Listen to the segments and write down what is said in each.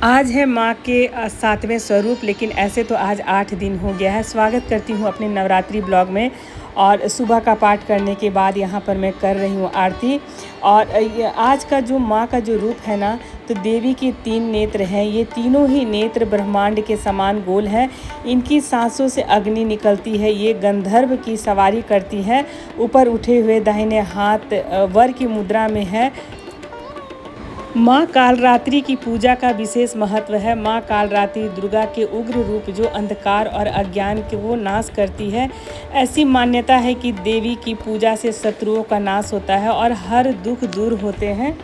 आज है माँ के 7वें स्वरूप, लेकिन ऐसे तो आज 8 दिन हो गया है। स्वागत करती हूँ अपने नवरात्रि ब्लॉग में। और सुबह का पाठ करने के बाद यहाँ पर मैं कर रही हूँ आरती। और आज का जो माँ का जो रूप है ना, तो देवी के 3 नेत्र हैं। ये तीनों ही नेत्र ब्रह्मांड के समान गोल हैं। इनकी सांसों से अग्नि निकलती है। ये गंधर्व की सवारी करती है। ऊपर उठे हुए दाहिने हाथ वर की मुद्रा में है। माँ कालरात्रि की पूजा का विशेष महत्व है। माँ कालरात्रि दुर्गा के उग्र रूप जो अंधकार और अज्ञान के वो नाश करती है। ऐसी मान्यता है कि देवी की पूजा से शत्रुओं का नाश होता है और हर दुख दूर होते हैं।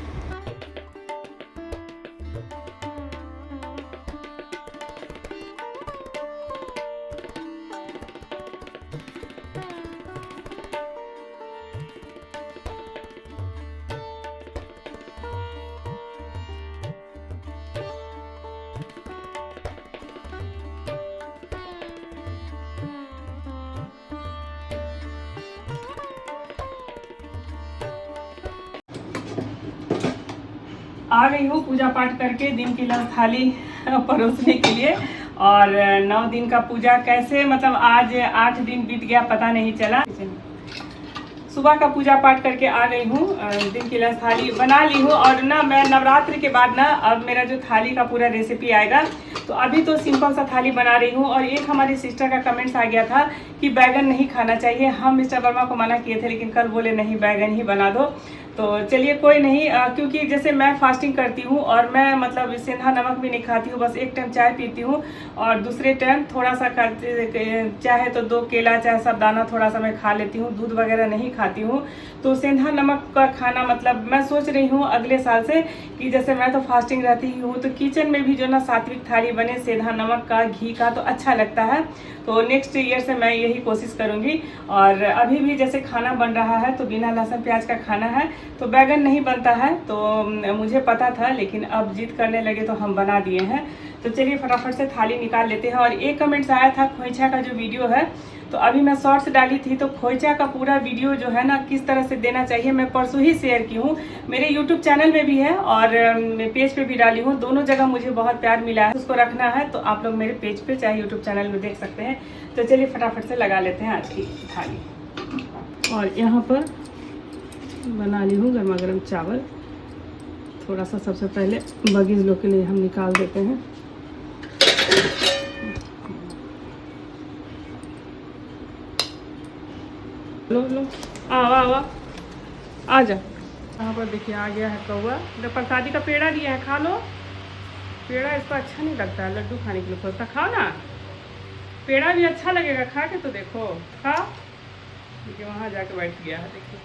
आ गई हूँ पूजा पाठ करके दिन की लंच थाली परोसने के लिए। और 9 दिन का पूजा कैसे, मतलब आज 8 दिन बीत गया पता नहीं चला। सुबह का पूजा पाठ करके आ गई हूँ, दिन की लंच थाली बना ली हूँ। और ना मैं नवरात्रि के बाद ना अब मेरा जो थाली का पूरा रेसिपी आएगा। तो अभी तो सिंपल सा थाली बना रही हूँ। और एक हमारी सिस्टर का कमेंट्स आ गया था कि बैगन नहीं खाना चाहिए। हम मिस्टर वर्मा को मना किए थे, लेकिन कल बोले नहीं बैगन ही बना दो। तो चलिए कोई नहीं, क्योंकि जैसे मैं फास्टिंग करती हूँ और मैं मतलब सेंधा नमक भी नहीं खाती हूँ, बस एक टाइम चाय पीती हूँ और दूसरे टाइम थोड़ा सा चाहे तो 2 केला चाहे साबुदाना थोड़ा सा मैं खा लेती हूँ, दूध वगैरह नहीं खाती हूँ। तो सेंधा नमक का खाना मतलब मैं सोच रही हूँ अगले साल से कि जैसे मैं तो फास्टिंग रहती ही हूँ, तो किचन में भी जो ना सात्विक थाली बने सेंधा नमक का, घी का, तो अच्छा लगता है। तो नेक्स्ट ईयर से मैं यही कोशिश करूँगी। और अभी भी जैसे खाना बन रहा है तो बिना लहसुन प्याज का खाना है, तो बैगन नहीं बनता है। तो मुझे पता था, लेकिन अब जिद करने लगे तो हम बना दिए हैं। तो चलिए फटाफट से थाली निकाल लेते हैं। और एक कमेंट्स आया था खोइछा का जो वीडियो है, तो अभी मैं शॉर्ट्स डाली थी, तो खोइछा का पूरा वीडियो जो है ना किस तरह से देना चाहिए मैं परसों ही शेयर की हूँ। मेरे यूट्यूब चैनल में भी है और पेज पे भी डाली हूँ। दोनों जगह मुझे बहुत प्यार मिला है। उसको रखना है तो आप लोग मेरे पेज पे चाहे यूट्यूब चैनल में देख सकते हैं। तो चलिए फटाफट से लगा लेते हैं आज की थाली। और यहाँ पर बना ली हूँ गर्मा गर्म चावल। थोड़ा सा सबसे पहले बगीज लोग के लिए हम निकाल देते हैं। लो लो, आओ आओ आओ, आ जा। यहाँ पर देखिए आ गया है कौआ। प्रसादी का पेड़ा दिया है, खा लो। पेड़ा इसको अच्छा नहीं लगता है, लड्डू खाने के लिए खोजता। खाओ ना, पेड़ा भी अच्छा लगेगा, खा के तो देखो। खाओ, देखिए वहाँ जाके बैठ गया है, देखिए।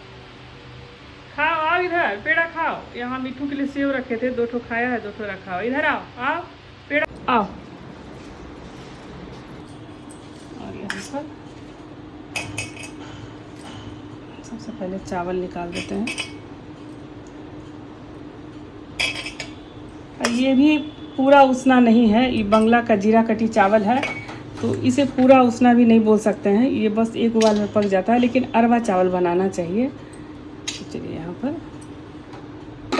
खाओ, आओ इधर, पेड़ा खाओ। यहाँ मिट्टू के लिए सेव रखे थे, 2 ठो खाया है, 2 ठो रखा हो। इधर आओ, आओ पेड़ा आओ। और यहाँ पर सबसे पहले चावल निकाल देते हैं। और ये भी पूरा उसना नहीं है, ये बंगला का जीरा कटी चावल है, तो इसे पूरा उसना भी नहीं बोल सकते हैं। ये बस एक उबाल में पक जाता है, लेकिन अरवा चावल बनाना चाहिए। तो चलिए यहाँ पर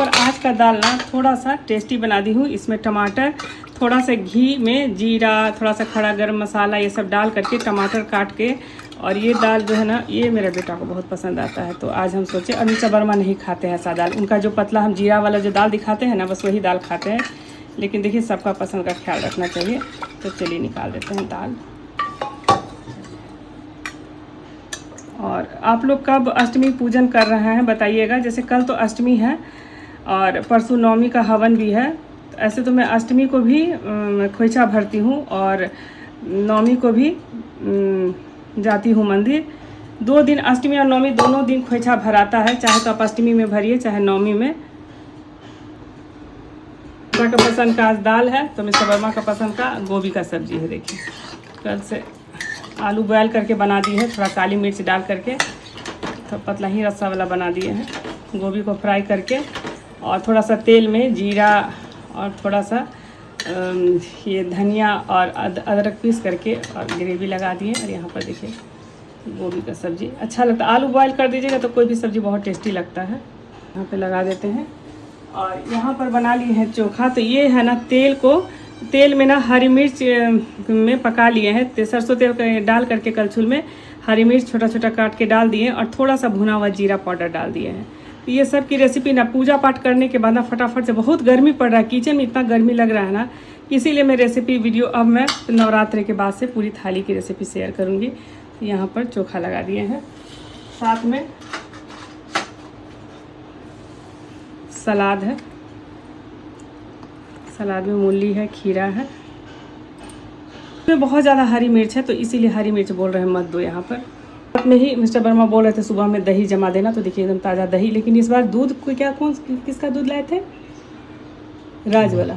आज का दाल ना थोड़ा सा टेस्टी बना दी हूँ। इसमें टमाटर, थोड़ा सा घी में जीरा, थोड़ा सा खड़ा गरम मसाला, ये सब डाल करके टमाटर काट के। और ये दाल जो है ना, ये मेरे बेटा को बहुत पसंद आता है। तो आज हम सोचे, अमिता वर्मा नहीं खाते हैं ऐसा दाल। उनका जो पतला हम जीरा वाला जो दाल दिखाते हैं ना, बस वही दाल खाते हैं। लेकिन देखिए सबका पसंद का ख्याल रखना चाहिए। तो चलिए निकाल देते हैं दाल। और आप लोग कब अष्टमी पूजन कर रहे हैं बताइएगा। जैसे कल तो अष्टमी है और परसों नवमी का हवन भी है। ऐसे तो मैं अष्टमी को भी खोइछा भरती हूँ और नवमी को भी जाती हूँ मंदिर। 2 दिन अष्टमी और नवमी दोनों दिन खोइछा भराता है, चाहे तो आप अष्टमी में भरिए चाहे नवमी में। का पसंद का आज दाल है, तो मिस्टर वर्मा का पसंद का गोभी का सब्जी है। देखिए कल से आलू बॉयल करके बना दी है, थोड़ा काली मिर्च डाल करके, तो पतला ही रस्सा वाला बना दिए हैं। गोभी को फ्राई करके और थोड़ा सा तेल में जीरा और थोड़ा सा ये धनिया और अदरक पीस करके और ग्रेवी लगा दिए। और यहाँ पर देखिए गोभी का सब्ज़ी अच्छा लगता है। आलू बॉयल कर दीजिएगा तो कोई भी सब्ज़ी बहुत टेस्टी लगता है। यहाँ पे लगा देते हैं। और यहाँ पर बना लिए हैं चोखा। तो ये है ना तेल में ना हरी मिर्च में पका लिए हैं, सरसों तेल डाल करके कलछुल में हरी मिर्च छोटा छोटा काट के डाल दिए और थोड़ा सा भुना हुआ जीरा पाउडर डाल दिए हैं। तो ये सब की रेसिपी ना पूजा पाठ करने के बाद ना फटाफट से, बहुत गर्मी पड़ रहा है, किचन में इतना गर्मी लग रहा है ना, इसीलिए मैं रेसिपी वीडियो अब मैं नवरात्रि के बाद से पूरी थाली की रेसिपी शेयर करूँगी। तो यहाँ पर चोखा लगा दिए हैं, साथ में सलाद है, सलाद में मूली है, खीरा है, इसमें बहुत ज़्यादा हरी मिर्च है तो इसीलिए हरी मिर्च बोल रहे हैं मत दो। यहाँ पर रात में ही मिस्टर वर्मा बोल रहे थे सुबह में दही जमा देना, तो देखिए एकदम ताज़ा दही। लेकिन इस बार दूध को किसका दूध लाए थे? राज वाला,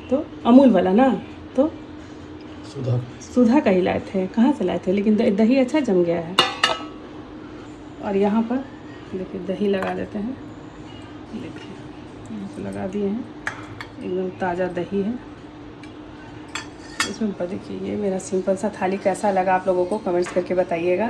तो अमूल वाला ना, तो सुधा का ही लाए थे। कहाँ से लाए थे? लेकिन दही अच्छा जम गया है। और यहाँ पर देखिए दही लगा देते हैं, देखिए यहाँ पर लगा दिए हैं, एकदम ताज़ा दही है इसमें। देखिए ये मेरा सिंपल सा थाली कैसा लगा आप लोगों को कमेंट्स करके बताइएगा।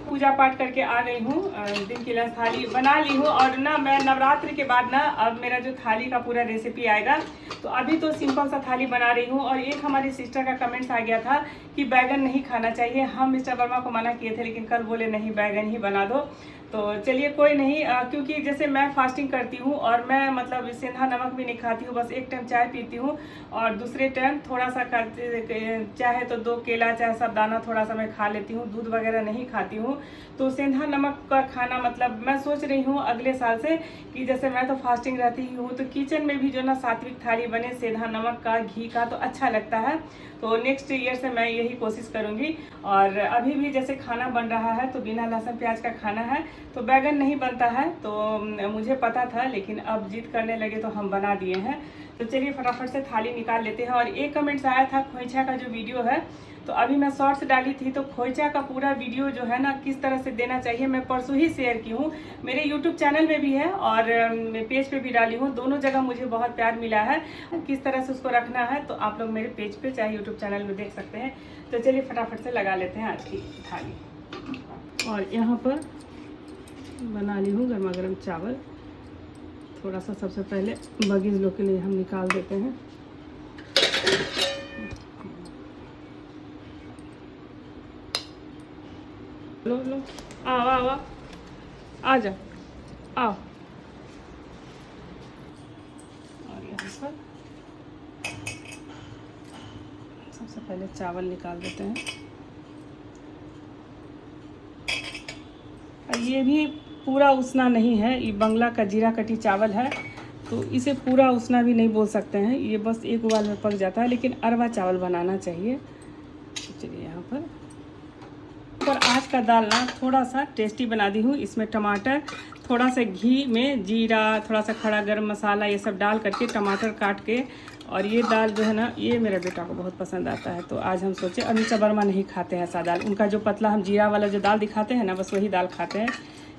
पूजा पाठ करके आ गई हूँ, दिन की थाली बना ली हूँ। और ना मैं नवरात्रि के बाद ना अब मेरा जो थाली का पूरा रेसिपी आएगा। तो अभी तो सिंपल सा थाली बना रही हूँ। और एक हमारी सिस्टर का कमेंट्स आ गया था कि बैगन नहीं खाना चाहिए। हम मिस्टर वर्मा को मना किए थे, लेकिन कल बोले नहीं बैगन ही बना दो। तो चलिए कोई नहीं, क्योंकि जैसे मैं फास्टिंग करती हूँ और मैं मतलब सेंधा नमक भी नहीं खाती हूँ, बस एक टाइम चाय पीती हूँ और दूसरे टाइम थोड़ा सा चाहे तो 2 केला चाहे साबुदाना थोड़ा सा मैं खा लेती हूँ, दूध वगैरह नहीं खाती हूँ। तो सेंधा नमक का खाना मतलब मैं सोच रही हूँ अगले साल से कि जैसे मैं तो फास्टिंग रहती ही हूँ, तो किचन में भी जो ना सात्विक थाली बने सेंधा नमक का, घी का, तो अच्छा लगता है। तो नेक्स्ट ईयर से मैं यही कोशिश करूँगी। और अभी भी जैसे खाना बन रहा है तो बिना लहसुन प्याज का खाना है, तो बैगन नहीं बनता है, तो मुझे पता था, लेकिन अब जिद करने लगे तो हम बना दिए हैं। तो चलिए फटाफट से थाली निकाल लेते हैं। और एक कमेंट्स आया था खोइछा का जो वीडियो है, तो अभी मैं शॉर्ट्स डाली थी, तो खोइछा का पूरा वीडियो जो है ना किस तरह से देना चाहिए मैं परसों ही शेयर की हूँ। मेरे यूट्यूब चैनल में भी है और पेज पे भी डाली हूँ, दोनों जगह मुझे बहुत प्यार मिला है। किस तरह से उसको रखना है तो आप लोग मेरे पेज पे चाहे यूट्यूब चैनल में देख सकते हैं। तो चलिए फटाफट से लगा लेते हैं आज की थाली। और यहाँ पर बना ली हूँ गर्मा गर्म चावल। थोड़ा सा सबसे पहले बगीज लोग के लिए हम निकाल देते हैं। लो लो, आओ आओ आओ, आ जाओ, आओ। और यहाँ पर सबसे पहले चावल निकाल देते हैं। और ये भी पूरा उसना नहीं है, ये बंगला का जीरा कटी चावल है, तो इसे पूरा उसना भी नहीं बोल सकते हैं। ये बस एक उबाल में पक जाता है, लेकिन अरवा चावल बनाना चाहिए। तो चलिए यहाँ पर आज का दाल ना थोड़ा सा टेस्टी बना दी हूँ। इसमें टमाटर, थोड़ा सा घी में जीरा, थोड़ा सा खड़ा गरम मसाला, ये सब डाल करके टमाटर काट के। और ये दाल जो है ना ये मेरे बेटा को बहुत पसंद आता है, तो आज हम सोचे। और मिस्टर वर्मा नहीं खाते हैं ऐसा दाल, उनका जो पतला हम जीरा वाला जो दाल दिखाते हैं ना बस वही दाल खाते हैं।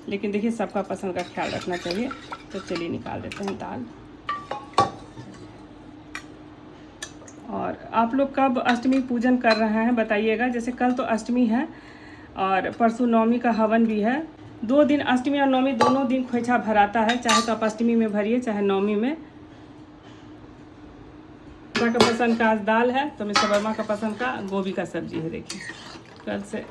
लेकिन देखिए सबका पसंद का ख्याल रखना चाहिए। तो चलिए निकाल देते हैं दाल। और आप लोग कब अष्टमी पूजन कर रहे हैं बताइएगा। जैसे कल तो अष्टमी है और परसों नवमी का हवन भी है। 2 दिन अष्टमी और नवमी दोनों दिन खोइछा भराता है, चाहे तो आप अष्टमी में भरिए चाहे नवमी में। का पसंद का आज दाल है, तो मिस्टर वर्मा का पसंद का गोभी का सब्जी है। देखिए कल से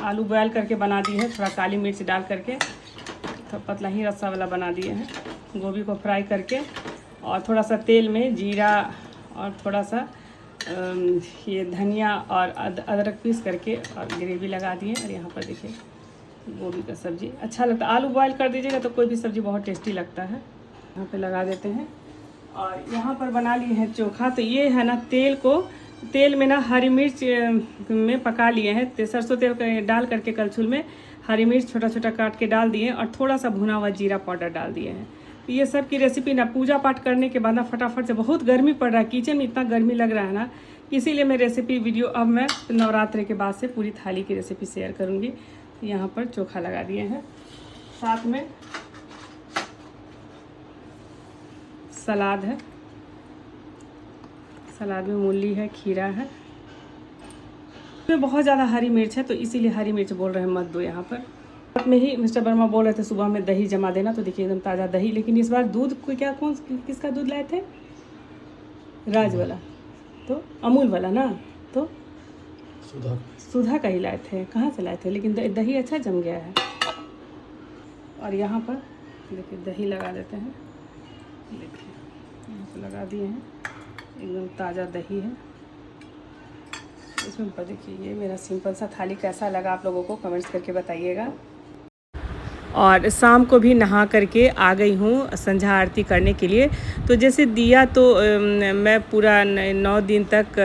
आलू बॉयल करके बना दी है, थोड़ा काली मिर्च डाल करके, तो पतला ही रस्सा वाला बना दिए हैं। गोभी को फ्राई करके और थोड़ा सा तेल में जीरा और थोड़ा सा ये धनिया और अदरक पीस करके और ग्रेवी लगा दिए। और यहाँ पर देखिए गोभी का सब्जी अच्छा लगता है। आलू बॉयल कर दीजिएगा तो कोई भी सब्ज़ी बहुत टेस्टी लगता है। यहाँ पे लगा देते हैं। और यहाँ पर बना लिए हैं चोखा। तो ये है ना तेल में ना हरी मिर्च में पका लिए हैं, सरसों तेल डाल करके कलछुल में हरी मिर्च छोटा छोटा काट के डाल दिए और थोड़ा सा भुना हुआ जीरा पाउडर डाल दिए हैं। तो ये सब की रेसिपी ना पूजा पाठ करने के बाद ना फटाफट से, बहुत गर्मी पड़ रहा है, किचन में इतना गर्मी लग रहा है ना, इसीलिए मैं रेसिपी वीडियो अब मैं नवरात्रि के बाद से पूरी थाली की रेसिपी शेयर करूँगी। तो यहाँ पर चोखा लगा दिए हैं, साथ में सलाद है, सलाद में मूली है, खीरा है, इसमें बहुत ज़्यादा हरी मिर्च है तो इसीलिए हरी मिर्च बोल रहे हैं मत दो। यहाँ पर रात में ही मिस्टर वर्मा बोल रहे थे सुबह में दही जमा देना, तो देखिए एकदम ताज़ा दही। लेकिन इस बार दूध को क्या किसका दूध लाए थे? राज वाला, तो अमूल वाला ना, तो सुधा का ही लाए थे। कहाँ से लाए थे? लेकिन दही अच्छा जम गया है। और यहाँ पर देखिए दही लगा देते हैं। देखिए यहाँ पर लगा दिए हैं, एकदम ताज़ा दही है इसमें। पर देखिए ये मेरा सिंपल सा थाली कैसा लगा आप लोगों को कमेंट्स करके बताइएगा। और शाम को भी नहा करके आ गई हूँ संध्या आरती करने के लिए। तो जैसे दिया तो मैं पूरा 9 दिन तक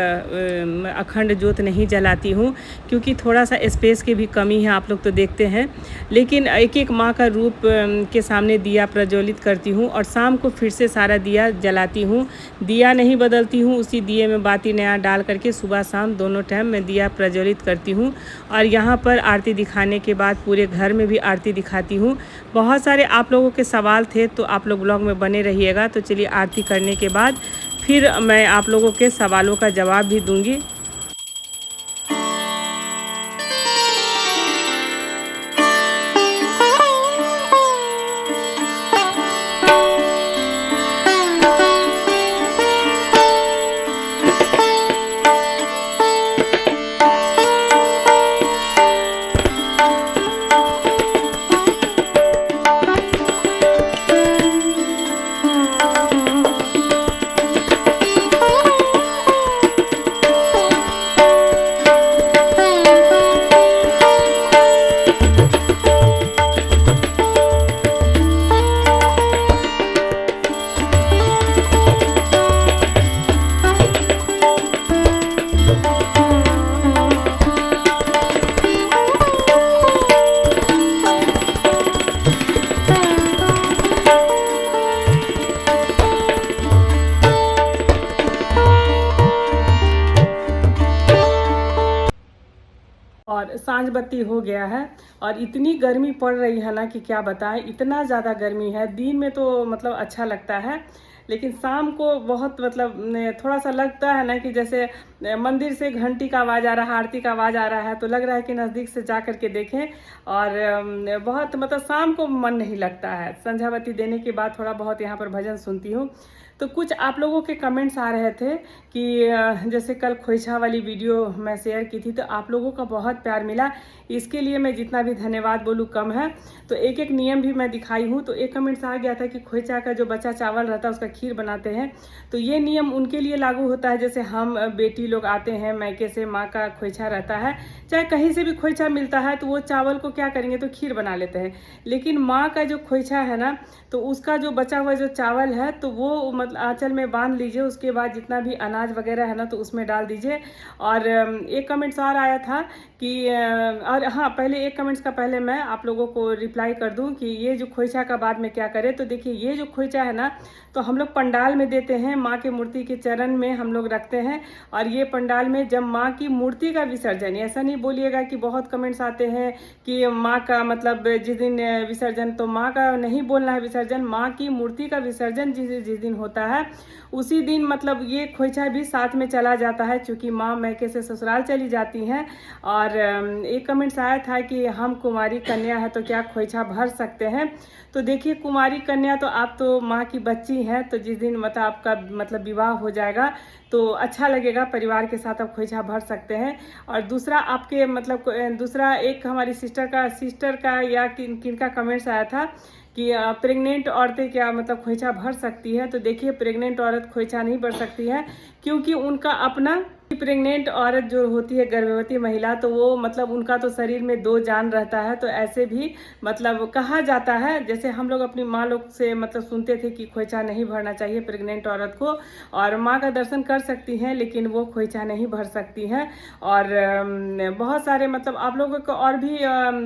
अखंड ज्योत नहीं जलाती हूँ, क्योंकि थोड़ा सा स्पेस की भी कमी है, आप लोग तो देखते हैं। लेकिन एक एक माँ का रूप के सामने दिया प्रज्वलित करती हूँ और शाम को फिर से सारा दिया जलाती हूँ। दिया नहीं बदलती हूँ, उसी दिए में बाती नया डाल करके सुबह शाम दोनों टाइम मैं दिया प्रज्वलित करती हूँ। और यहाँ पर आरती दिखाने के बाद पूरे घर में भी आरती दिखाती हूँ। बहुत सारे आप लोगों के सवाल थे, तो आप लोग ब्लॉग में बने रहिएगा। तो चलिए आरती करने के बाद फिर मैं आप लोगों के सवालों का जवाब भी दूंगी। और सांझ बत्ती हो गया है। और इतनी गर्मी पड़ रही है ना कि क्या बताएं, इतना ज़्यादा गर्मी है। दिन में तो मतलब अच्छा लगता है, लेकिन शाम को बहुत मतलब थोड़ा सा लगता है ना कि जैसे मंदिर से घंटी का आवाज़ आ रहा है, आरती का आवाज़ आ रहा है, तो लग रहा है कि नज़दीक से जा कर के देखें। और बहुत मतलब शाम को मन नहीं लगता है। संध्या बत्ती देने के बाद थोड़ा बहुत यहाँ पर भजन सुनती हूँ। तो कुछ आप लोगों के कमेंट्स आ रहे थे कि जैसे कल खोइछा वाली वीडियो मैं शेयर की थी, तो आप लोगों का बहुत प्यार मिला। इसके लिए मैं जितना भी धन्यवाद बोलूँ कम है। तो एक एक नियम भी मैं दिखाई हूँ। तो एक कमेंट्स आ गया था कि खोइछा का जो बचा चावल रहता है उसका खीर बनाते हैं, तो ये नियम उनके लिए लागू होता है। जैसे हम बेटी लोग आते हैं मायके से, माँ का खोइछा रहता है, चाहे कहीं से भी खोइछा मिलता है, तो वो चावल को क्या करेंगे तो खीर बना लेते हैं। लेकिन माँ का जो खोइछा है ना, तो उसका जो बचा हुआ जो चावल है, तो वो मतलब आंचल में बांध लीजिए। उसके बाद जितना भी अनाज वगैरह है ना, तो उसमें डाल दीजिए। और एक कमेंट्स और आया था कि और हाँ, पहले एक कमेंट्स का पहले मैं आप लोगों को रिप्लाई कर दूं कि ये जो खोइछा का बाद में क्या करें। तो देखिए ये जो खोइछा है ना, तो हम लोग पंडाल में देते हैं, माँ के मूर्ति के चरण में हम लोग रखते हैं। और ये पंडाल में जब माँ की मूर्ति का विसर्जन, ऐसा नहीं बोलिएगा कि बहुत कमेंट्स आते हैं कि माँ का मतलब जिस दिन विसर्जन, तो माँ का नहीं बोलना है विसर्जन, माँ की मूर्ति का विसर्जन जिस दिन होता है उसी दिन मतलब ये खोइछा भी साथ में चला जाता है, क्योंकि माँ मैके से ससुराल चली जाती हैं। और एक कमेंट्स आया था कि हम कुमारी कन्या है तो क्या खोइछा भर सकते हैं। तो देखिए कुमारी कन्या तो आप तो माँ की बच्ची हैं, तो जिस दिन मतलब आपका मतलब विवाह हो जाएगा तो अच्छा लगेगा, परिवार के साथ आप खोइछा भर सकते हैं। और दूसरा आपके मतलब दूसरा एक हमारी सिस्टर का या किनका कमेंट्स आया था कि प्रेग्नेंट औरतें क्या मतलब खोइछा भर सकती है। तो देखिए प्रेग्नेंट औरत खोइछा नहीं भर सकती है, क्योंकि उनका अपना प्रेग्नेंट औरत जो होती है, गर्भवती महिला, तो वो मतलब उनका तो शरीर में 2 जान रहता है। तो ऐसे भी मतलब कहा जाता है, जैसे हम लोग अपनी माँ लोग से मतलब सुनते थे कि खोइछा नहीं भरना चाहिए प्रेग्नेंट औरत को, और माँ का दर्शन कर सकती हैं लेकिन वो खोइछा नहीं भर सकती हैं। और बहुत सारे मतलब आप लोगों को और भी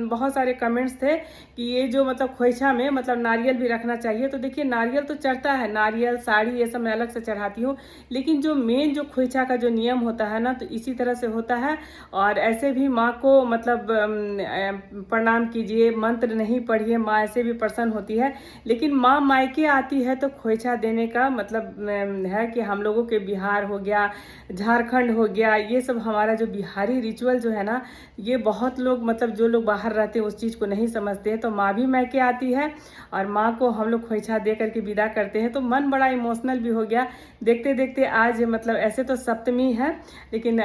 बहुत सारे कमेंट्स थे कि ये जो मतलब खोइछा में मतलब नारियल भी रखना चाहिए। तो देखिए नारियल तो चढ़ता है, नारियल साड़ी ये सब मैं अलग से चढ़ाती हूँ, लेकिन जो मेन जो खोइछा का जो नियम होता है ना, तो इसी तरह से होता है। और ऐसे भी माँ को मतलब प्रणाम कीजिए, मंत्र नहीं पढ़िए, माँ ऐसे भी प्रसन्न होती है। लेकिन माँ मायके आती है तो खोइछा देने का मतलब है कि हम लोगों के बिहार हो गया, झारखंड हो गया, ये सब हमारा जो बिहारी रिचुअल जो है ना, ये बहुत लोग मतलब जो लोग बाहर रहते हैं उस चीज़ को नहीं समझते हैं। तो माँ भी मायके आती है और माँ को हम लोग खोइछा दे करके विदा करते हैं। तो मन बड़ा इमोशनल भी हो गया देखते देखते। आज मतलब ऐसे तो सप्तमी है, लेकिन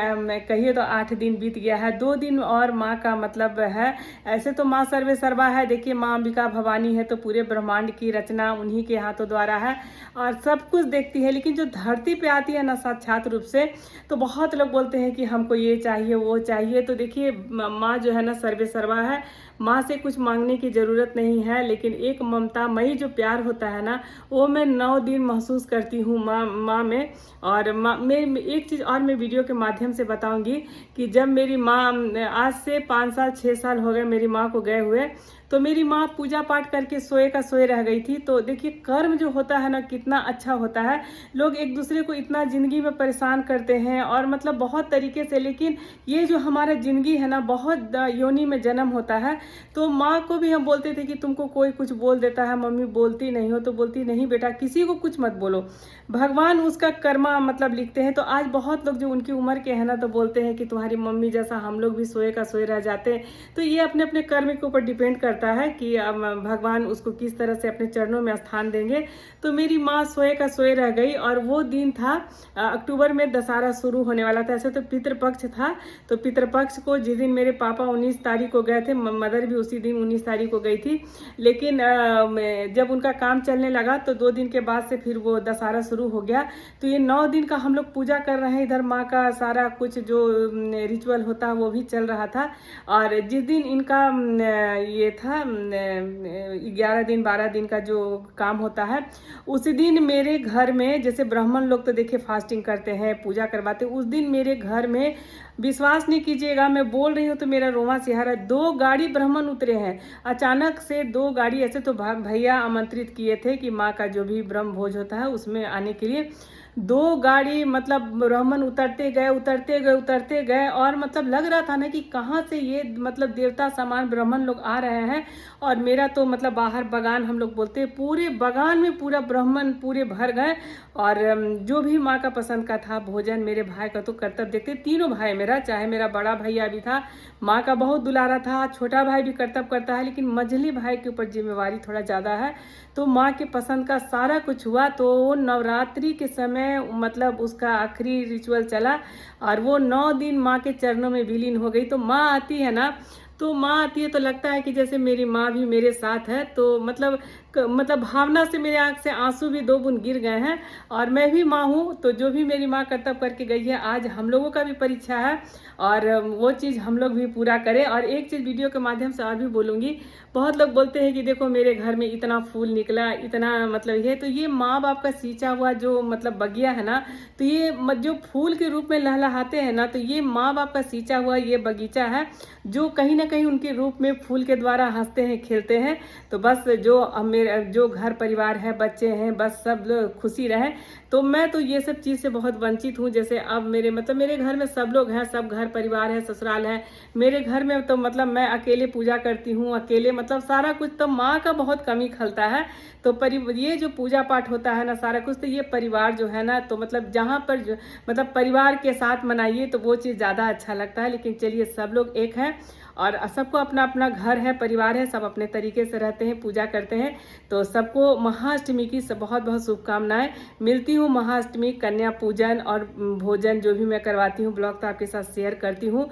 कहिए तो 8 दिन बीत गया है। 2 दिन और माँ का मतलब है। ऐसे तो माँ सर्वे सर्वा है, देखिए माँ अंबिका भवानी है, तो पूरे ब्रह्मांड की रचना उन्हीं के हाथों द्वारा है और सब कुछ देखती है। लेकिन जो धरती पे आती है ना साक्षात रूप से, तो बहुत लोग बोलते हैं कि हमको ये चाहिए वो चाहिए। तो देखिए माँ जो है ना सर्वे सर्वा है, माँ से कुछ मांगने की ज़रूरत नहीं है। लेकिन एक ममता मई जो प्यार होता है ना, वो मैं 9 दिन महसूस करती हूँ माँ में। और माँ में एक चीज़ और मैं वीडियो के माध्यम से बताऊंगी कि जब मेरी माँ, आज से 5 साल 6 साल हो गए मेरी माँ को गए हुए, तो मेरी माँ पूजा पाठ करके सोए का सोए रह गई थी। तो देखिए कर्म जो होता है ना कितना अच्छा होता है। लोग एक दूसरे को इतना ज़िंदगी में परेशान करते हैं और मतलब बहुत तरीके से, लेकिन ये जो हमारा ज़िंदगी है ना, बहुत योनि में जन्म होता है। तो माँ को भी हम बोलते थे कि तुमको कोई कुछ बोल देता है, मम्मी बोलती नहीं हो, तो बोलती नहीं बेटा किसी को कुछ मत बोलो, भगवान उसका कर्मा मतलब लिखते हैं। तो आज बहुत लोग जो उनकी उम्र के हैं ना, तो बोलते हैं कि तुम्हारी मम्मी जैसा हम लोग भी सोए का सोए रह जाते हैं। तो ये अपने अपने कर्म के ऊपर डिपेंड करता है कि भगवान उसको किस तरह से अपने चरणों में स्थान देंगे। तो मेरी माँ सोए का सोए रह गई और वो दिन था अक्टूबर में दशहरा शुरू होने वाला था। ऐसे तो पितृपक्ष था, तो पितृपक्ष को जिस दिन मेरे पापा 19 तारीख को गए थे, मदर भी उसी दिन 19 तारीख को गई थी। लेकिन जब उनका काम चलने लगा तो 2 दिन के बाद से फिर वो दशहरा शुरू हो गया। तो ये 9 दिन का हम लोग पूजा कर रहे हैं। इधर माँ का सारा कुछ जो रिचुअल होता है वो भी चल रहा था। और जिस दिन इनका ये था 11 दिन 12 दिन का जो काम होता है, उसी दिन मेरे घर में, जैसे ब्राह्मण लोग तो देखिए फास्टिंग करते हैं, पूजा करवाते हैं, उस दिन मेरे घर में विश्वास नहीं कीजिएगा, मैं बोल रही हूँ तो मेरा रोमा सिहरा, 2 गाड़ी ब्राह्मण उतरे हैं अचानक से। 2 गाड़ी, ऐसे तो भैया आमंत्रित किए थे कि माँ का जो भी ब्रह्म भोज होता है उसमें आने के लिए। 2 गाड़ी मतलब ब्राह्मण उतरते गए उतरते गए उतरते गए। और मतलब लग रहा था ना कि कहाँ से ये मतलब देवता समान ब्राह्मण लोग आ रहे हैं। और मेरा तो मतलब बाहर बगान हम लोग बोलते हैं, पूरे बगान में पूरा ब्राह्मण पूरे भर गए। और जो भी माँ का पसंद का था भोजन, मेरे भाई का तो कर्तव्य देखते, तीनों भाई मेरा, चाहे मेरा बड़ा भैया भी था, माँ का बहुत दुलारा था, छोटा भाई भी कर्तव्य करता है, लेकिन मझली भाई के ऊपर जिम्मेवारी थोड़ा ज़्यादा है। तो माँ के पसंद का सारा कुछ हुआ। तो नवरात्रि के समय मतलब उसका आखिरी रिचुअल चला और वो 9 दिन माँ के चरणों में विलीन हो गई। तो माँ आती है ना, तो माँ आती है तो लगता है कि जैसे मेरी माँ भी मेरे साथ है। तो मतलब भावना से मेरे आंख से आंसू भी 2 बूंद गिर गए हैं। और मैं भी माँ हूँ, तो जो भी मेरी माँ कर्तव्य करके गई है, आज हम लोगों का भी परीक्षा है और वो चीज़ हम लोग भी पूरा करें। और एक चीज़ वीडियो के माध्यम से और भी बोलूँगी, बहुत लोग बोलते हैं कि देखो मेरे घर में इतना फूल निकला, इतना मतलब ये, तो ये माँ बाप का सींचा हुआ जो मतलब बगिया है ना, तो ये जो फूल के रूप में लहलहाते हैं ना, तो ये माँ बाप का सींचा हुआ ये बगीचा है, जो कहीं ना कहीं उनके रूप में फूल के द्वारा हंसते हैं खेलते हैं। तो बस जो घर परिवार है, बच्चे हैं, बस सब लोग खुशी रहे। तो मैं तो ये सब चीज़ से बहुत वंचित हूँ। जैसे अब मेरे घर में सब लोग हैं, सब घर परिवार है, ससुराल है। मेरे घर में तो मतलब मैं अकेले पूजा करती हूँ, अकेले मतलब सारा कुछ, तो माँ का बहुत कमी खलता है। तो ये जो पूजा पाठ होता है ना सारा कुछ, तो ये परिवार जो है ना, तो मतलब जहाँ पर मतलब परिवार के साथ मनाइए तो वो चीज़ ज़्यादा अच्छा लगता है। लेकिन चलिए सब लोग एक हैं और सबको अपना अपना घर है, परिवार है, सब अपने तरीके से रहते हैं, पूजा करते हैं। तो सबको महाअष्टमी की बहुत बहुत शुभकामनाएं। मिलती हूँ महाअष्टमी, कन्या पूजन और भोजन जो भी मैं करवाती हूँ ब्लॉग तो आपके साथ शेयर करती हूँ।